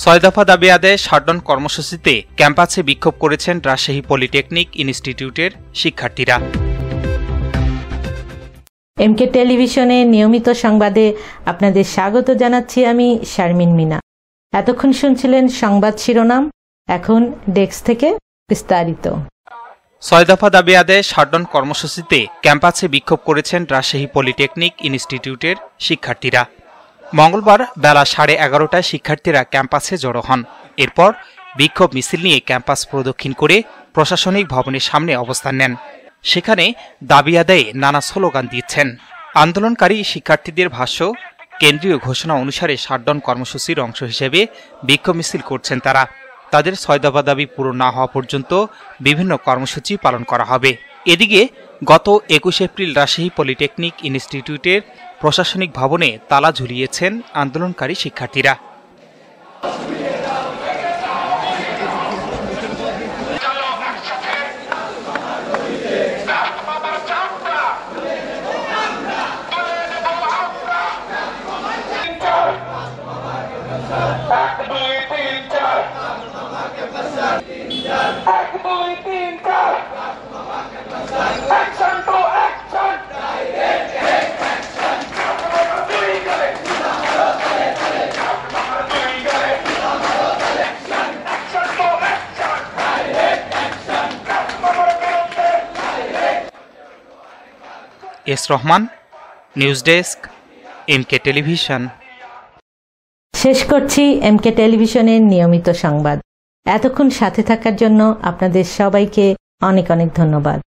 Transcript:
ছয় দফা দাবি আদায়ে শাটডাউন কর্মসূচিতে ক্যাম্পাসে বিক্ষোভ করেছেন রাজশাহী পলিটেকনিক ইনস্টিটিউটের শিক্ষার্থীরা। এমকে টেলিভিশনে নিয়মিত সংবাদে আপনাদের স্বাগত জানাচ্ছি আমি শারমিন মিনা। এতক্ষণ শুনছিলেন সংবাদ শিরোনাম, এখন ডেস্ক থেকে বিস্তারিত। ছয় দফা দাবি আদায়ে শাটডাউন কর্মসূচিতে ক্যাম্পাসে বিক্ষোভ করেছেন রাজশাহী পলিটেকনিক ইনস্টিটিউটের শিক্ষার্থীরা। মঙ্গলবার বেলা 11:30টায় শিক্ষার্থীরা ক্যাম্পাসে জড়ো হন। এরপর বিক্ষোভ মিছিল নিয়ে ক্যাম্পাস প্রদক্ষিণ করে প্রশাসনিক ভবনের সামনে অবস্থান নেন। সেখানে দাবি আদায়ে নানা স্লোগান দিচ্ছেন আন্দোলনকারী শিক্ষার্থীদের। ভাষ্য, কেন্দ্রীয় ঘোষণা অনুসারে শাটডাউন কর্মসূচির অংশ হিসেবে বিক্ষোভ মিছিল করছেন তারা। তাদের 6 দফা দাবি পূরণ না হওয়া পর্যন্ত বিভিন্ন কর্মসূচি পালন করা হবে। এদিকে গত 21 এপ্রিল রাজশাহী পলিটেকনিক ইনস্টিটিউটের প্রশাসনিক ভবনে তালা ঝুলিয়েছেন আন্দোলনকারী শিক্ষার্থীরা। S Rahman, news desk, MK television. শেষ করছি এমকে টেলিভিশনের নিয়মিত সংবাদ। এতক্ষণ সাথে থাকার জন্য আপনাদের সবাইকে অনেক অনেক ধন্যবাদ।